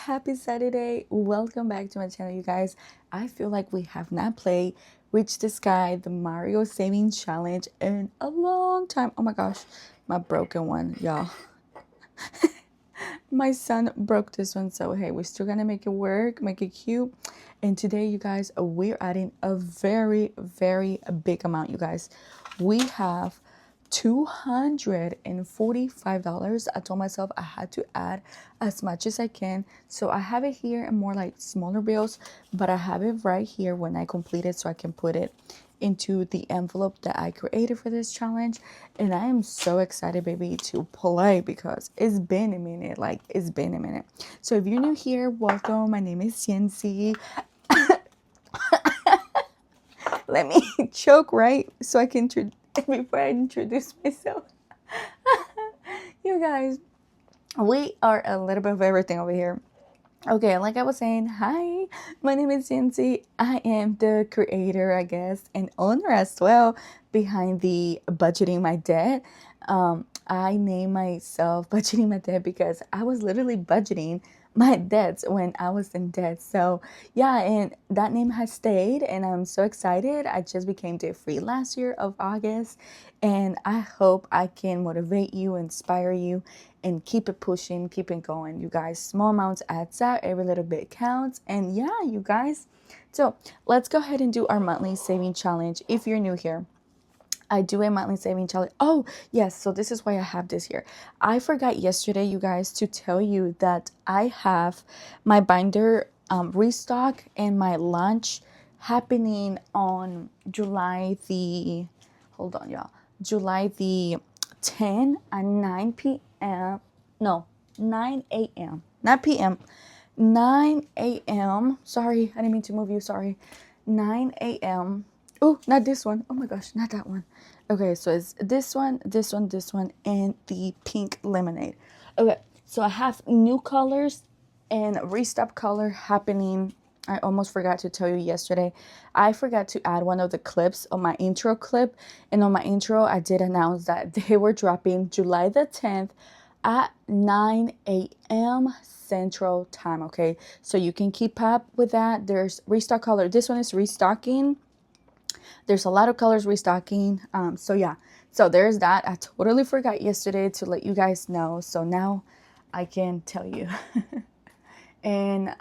happy Saturday. Welcome back to my channel, you guys. I feel like we have not played Reach the Sky, the Mario Saving Challenge in a long time. Oh my gosh, my broken one, y'all. My son broke this one, so hey, we're still gonna make it work, make it cute. And today, you guys, we're adding a very big amount, you guys. We have $245. I told myself I had to add as much as I can, so I have it here in more like smaller bills, but I have it right here when I complete it so I can put it into the envelope that I created for this challenge. And I am so excited, baby, to play because it's been a minute. So if you're new here, welcome. My name is Cienci. Let me choke right so I can before I introduce myself. You guys, we are a little bit of everything over here. Okay, like I was saying, hi, my name is Cienci. I am the creator, I guess, and owner as well behind the Budgeting My Debt. I named myself Budgeting My Debt because I was literally budgeting my debts when I was in debt. So yeah, and that name has stayed, and I'm so excited. I just became debt free last year of August, and I hope I can motivate you, inspire you, and keep it pushing, keep it going. You guys, small amounts adds up, every little bit counts. And yeah, you guys, so let's go ahead and do our monthly saving challenge. If you're new here, I do a monthly saving challenge. Oh yes, so this is why I have this here. I forgot yesterday, you guys, to tell you that I have my binder restock and my launch happening on July the, hold on y'all, July the 10 at 9 p.m. No, 9 a.m. not p.m. 9 a.m. Sorry, I didn't mean to move you. Sorry. 9 a.m. Oh, not this one. Oh my gosh, not that one. Okay, so it's this one, and the pink lemonade. Okay, so I have new colors and restock color happening. I almost forgot to tell you yesterday. I forgot to add one of the clips on my intro clip. And on my intro, I did announce that they were dropping July the 10th at 9 a.m. Central Time, okay? So you can keep up with that. There's restock color. This one is restocking. There's a lot of colors restocking. So yeah, so there's that. I totally forgot yesterday to let you guys know. So now I can tell you. And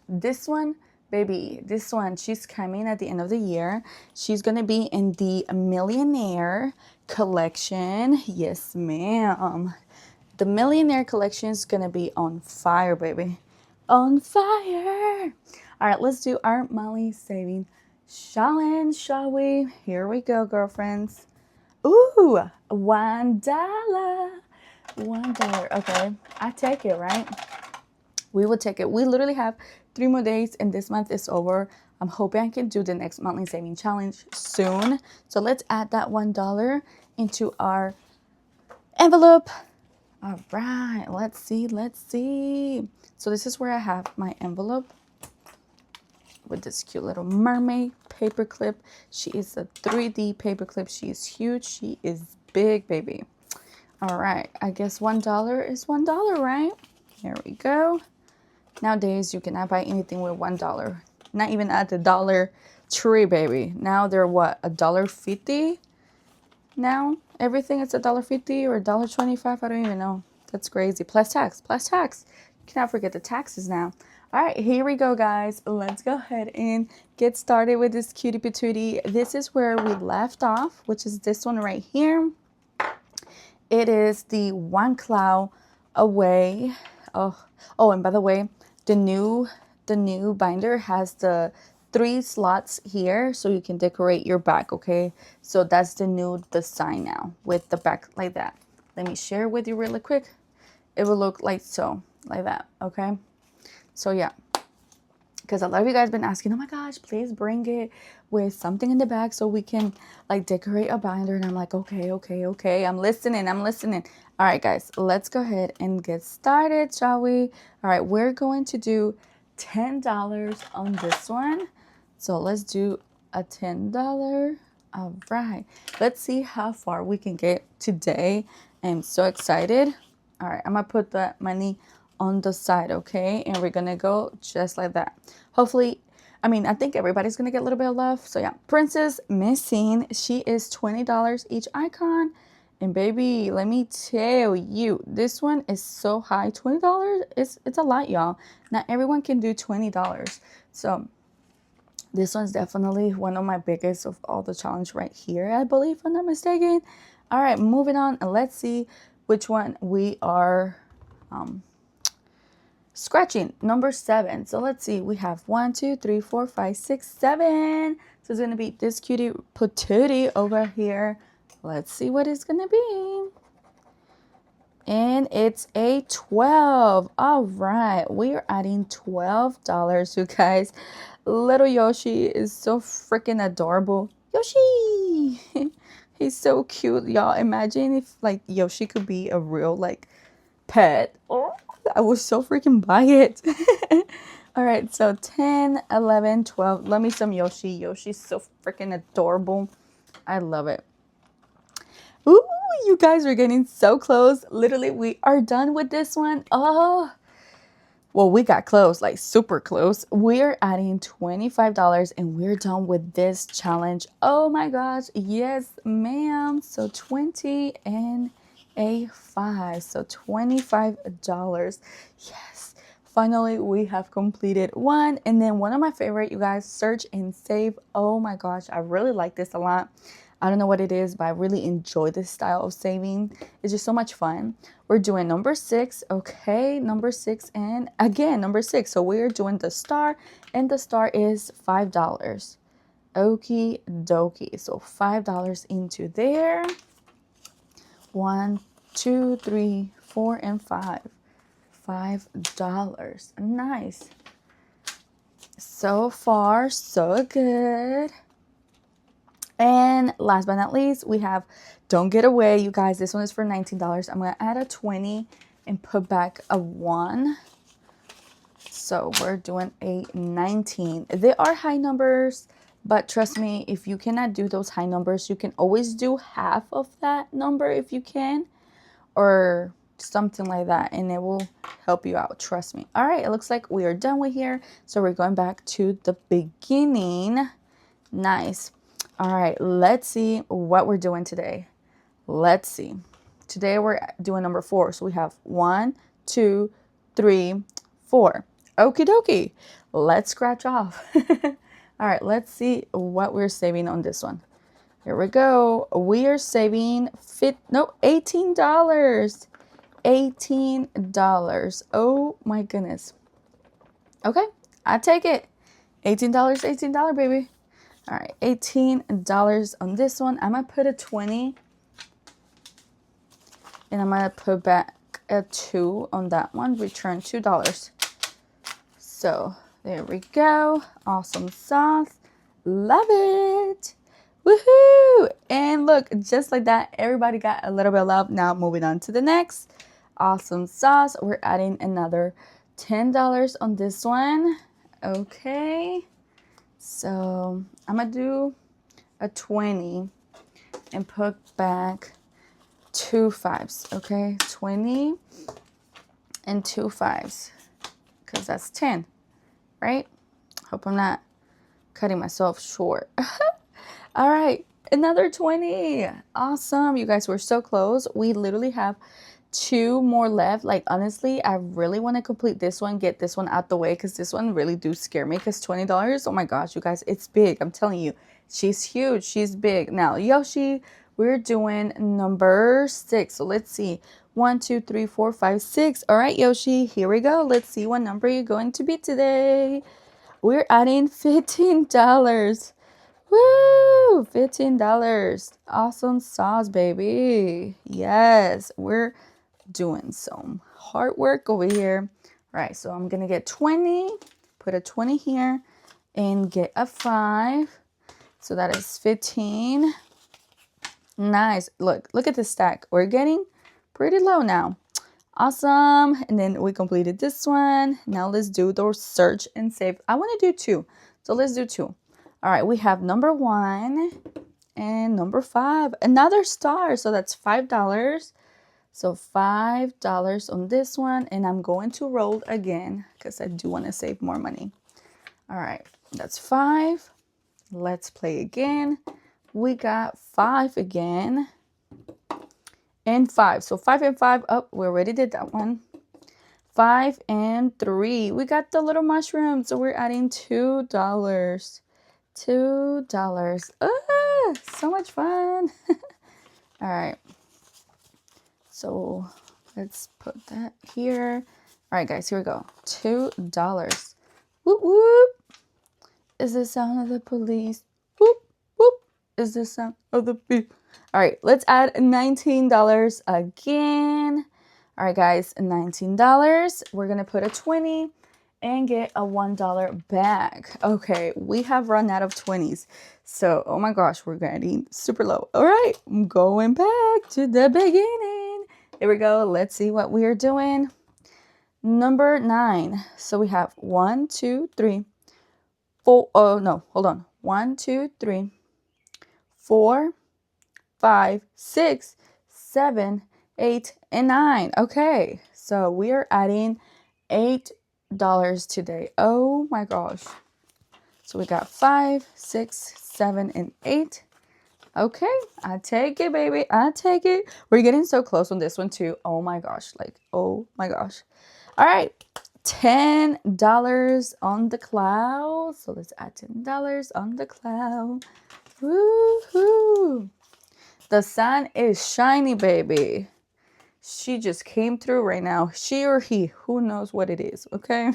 this one, baby, this one, she's coming at the end of the year. She's going to be in the Millionaire collection. Yes, ma'am. The Millionaire collection is going to be on fire, baby. On fire. All right, let's do our monthly saving challenge, shall we? Here we go, girlfriends. Ooh, $1. $1. Okay, I take it, right? We will take it. We literally have 3 more days and this month is over. I'm hoping I can do the next monthly saving challenge soon. So let's add that $1 into our envelope. All right, let's see. So this is where I have my envelope with this cute little mermaid paper clip. She is a 3D paper clip. She is huge. She is big, baby. All right, I guess $1 is $1, right? Here we go. Nowadays, you cannot buy anything with $1. Not even at the Dollar Tree, baby. Now they're what, $1.50? Now everything is $1.50 or $1.25. I don't even know. That's crazy. Plus tax. You cannot forget the taxes now. All right, here we go, guys. Let's go ahead and get started with this cutie patootie. This is where we left off, which is this one right here. It is the One Cloud Away. Oh, and by the way, the new binder has the 3 slots here so you can decorate your back, okay? So that's the new design now with the back like that. Let me share with you really quick. It will look like so, like that, okay? So yeah, because a lot of you guys been asking, oh my gosh, please bring it with something in the back so we can like decorate a binder. And I'm like, okay. I'm listening. All right, guys, let's go ahead and get started, shall we? All right, we're going to do $10 on this one. So let's do a $10. All right, let's see how far we can get today. I'm so excited. All right, I'm gonna put that money on the side, okay? And we're gonna go just like that. Hopefully, I think everybody's gonna get a little bit of love. So yeah, Princess Missing, she is $20 each icon. And baby, let me tell you, this one is so high. $20, it's a lot, y'all. Not everyone can do $20. So this one's definitely one of my biggest of all the challenge right here, I believe, if I'm not mistaken. All right, moving on, and let's see which one we are scratching. Number 7. So let's see, we have 1, 2, 3, 4, 5, 6, 7. So it's gonna be this cutie patootie over here. Let's see what it's gonna be. And it's a 12. All right, we are adding $12, you guys. Little Yoshi is so freaking adorable. Yoshi! He's so cute, y'all. Imagine if like Yoshi could be a real like pet. Oh, I would so freaking buy it. All right, so 10, 11, 12. Love me some Yoshi. Yoshi's so freaking adorable. I love it. Ooh, you guys are getting so close. Literally, we are done with this one. Oh, well, we got close, like super close. We're adding $25 and we're done with this challenge. Oh my gosh, yes, ma'am. So 20 and a 5, so $25. Yes, finally we have completed one. And then one of my favorite, you guys, search and save. Oh my gosh, I really like this a lot. I don't know what it is, but I really enjoy this style of saving. It's just so much fun. We're doing number 6, okay, number 6, and again, number 6. So we're doing the star, and the star is $5. Okie dokie. So $5 into there. 1, 2, 3, 4, and 5. $5. Nice. So far, so good. And last but not least, we have Don't Get Away. You guys, this one is for $19. I'm going to add a 20 and put back a 1. So we're doing a 19. They are high numbers, but trust me, if you cannot do those high numbers, you can always do half of that number if you can, or something like that, and it will help you out. Trust me. All right, it looks like we are done with here. So we're going back to the beginning. Nice. All right, let's see what we're doing today. Let's see. Today we're doing number 4. So we have 1, 2, 3, 4. Okie dokie. Let's scratch off. All right, let's see what we're saving on this one. Here we go. We are saving $18. $18. Oh my goodness. Okay, I take it. $18, $18, baby. All right, $18 on this one. I'm going to put a 20. And I'm going to put back a 2 on that one. Return $2. So there we go. Awesome sauce. Love it. Woohoo! And look, just like that, everybody got a little bit of love. Now moving on to the next. Awesome sauce. We're adding another $10 on this one. Okay. So I'm going to do a 20 and put back 2 5s, okay? 20 and 2 5s, because that's 10, right? Hope I'm not cutting myself short. All right, another 20. Awesome. You guys were so close. We literally have 2 more left. Like, honestly, I really want to complete this one, get this one out the way, because this one really do scare me, because $20, oh my gosh, you guys, it's big. I'm telling you, she's huge. She's big. Now, Yoshi, we're doing number 6. So let's see. 1, 2, 3, 4, 5, 6. All right, Yoshi, here we go. Let's see what number you're going to be today. We're adding $15. Woo! $15. Awesome sauce, baby. Yes, we're doing some hard work over here. All right, so I'm gonna get 20, put a 20 here, and get a 5. So that is 15. Nice. Look at the stack. We're getting pretty low now. Awesome. And then we completed this one. Now let's do those search and save. I want to do 2. So let's do 2. All right, we have number 1 and number 5. Another star. So that's $5. So $5 on this one, and I'm going to roll again because I do want to save more money. All right, that's 5. Let's play again. We got 5 again. And 5. So 5 and 5. Oh, we already did that one. 5 and 3. We got the little mushroom. So we're adding $2. $2. Ah, so much fun. All right. So let's put that here. All right, guys, here we go. $2. Whoop, whoop. Is the sound of the police. Whoop, whoop. Is the sound of the beep. All right, let's add $19 again. All right, guys, $19. We're going to put a 20 and get a $1 back. Okay, we have run out of 20s. So, oh my gosh, we're getting super low. All right, I'm going back to the beginning. Here we go. Let's see what we are doing. Number 9. So we have 1, 2, 3, 4. Oh, no, hold on. 1, 2, 3, 4, 5, 6, 7, 8, and 9. Okay, so we are adding $8 today. Oh my gosh. So we got 5, 6, 7, and 8. Okay, I take it, baby. I take it. We're getting so close on this one too. Oh my gosh. Like, oh my gosh. All right. $10 on the cloud. So let's add $10 on the cloud. Woohoo. The sun is shiny, baby. She just came through right now. She or he, who knows what it is, okay?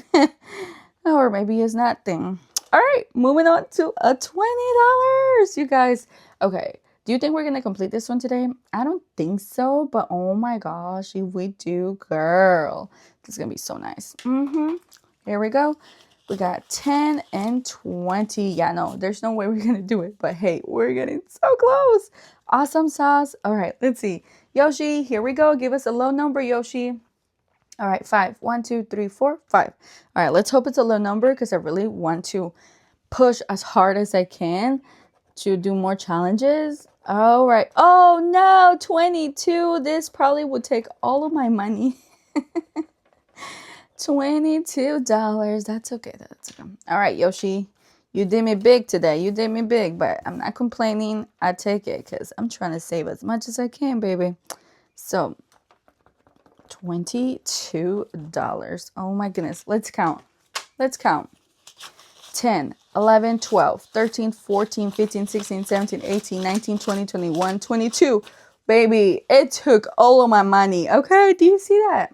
Or maybe it's nothing. All right, moving on to a $20, you guys. Okay, do you think we're going to complete this one today? I don't think so, but oh my gosh, if we do, girl, this is going to be so nice. Here we go. We got 10 and 20. Yeah, no, there's no way we're going to do it, but hey, we're getting so close. Awesome sauce. All right, let's see. Yoshi, here we go. Give us a low number, Yoshi. All right, 5. 1, 2, 3, 4, 5. All right, let's hope it's a low number because I really want to push as hard as I can to do more challenges. All right. Oh, no, 22. This probably would take all of my money. $22. That's okay. That's okay. All right, Yoshi. You did me big today. You did me big, but I'm not complaining. I take it because I'm trying to save as much as I can, baby. So, $22. Oh my goodness. Let's count. Let's count. 10, 11, 12, 13, 14, 15, 16, 17, 18, 19, 20, 21, 22. Baby, it took all of my money. Okay, do you see that?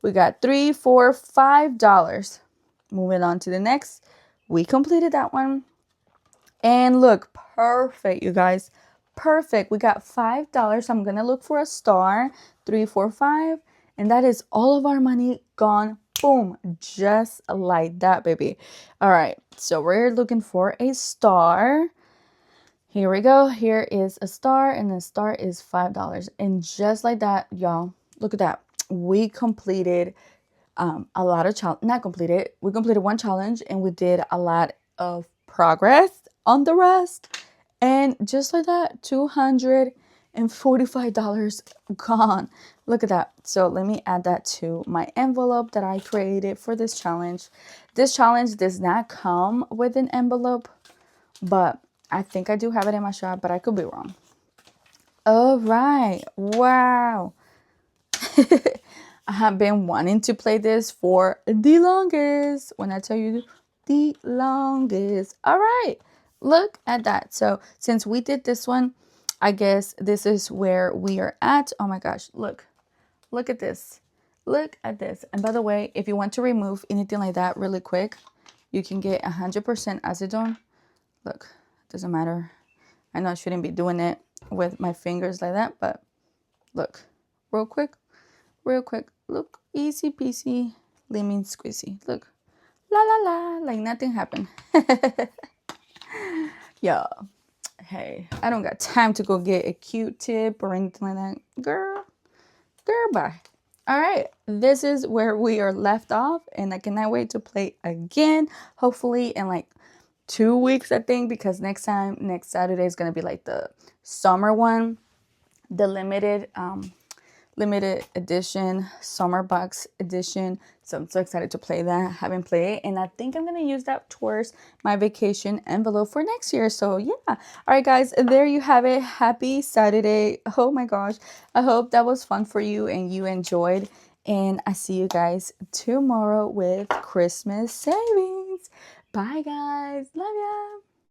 We got $3, $4, $5. Moving on to the next. We completed that one. And look, perfect, you guys. Perfect. We got $5. I'm going to look for a star. 3, 4, 5. And that is all of our money gone. Boom. Just like that, baby. All right. So we're looking for a star. Here we go. Here is a star. And the star is $5. And just like that, y'all, look at that. We completed a lot of not completed. We completed one challenge and we did a lot of progress on the rest. And just like that, $245 gone. Look at that. So let me add that to my envelope that I created for this challenge. This challenge does not come with an envelope, but I think I do have it in my shop, but I could be wrong. All right. Wow. I have been wanting to play this for the longest. When I tell you the longest. All right. Look at that. So since we did this one, I guess this is where we are at. Oh my gosh. Look at this. Look at this. And by the way, if you want to remove anything like that really quick, you can get 100% acetone. Look, doesn't matter. I know I shouldn't be doing it with my fingers like that, but look, real quick. Look, easy peasy, lemon squeezy. Look, la la la, like nothing happened. Yo, hey, I don't got time to go get a Q-tip or anything like that. Girl, bye. All right, this is where we are left off, and I cannot wait to play again. Hopefully in like 2 weeks, I think, because next Saturday is gonna be like the summer one, the limited limited edition, summer box edition. So I'm so excited to play that. I haven't played it, and I think I'm going to use that towards my vacation envelope for next year. So yeah. All right, guys, there you have it. Happy Saturday. Oh my gosh. I hope that was fun for you and you enjoyed. And I see you guys tomorrow with Christmas savings. Bye, guys. Love ya.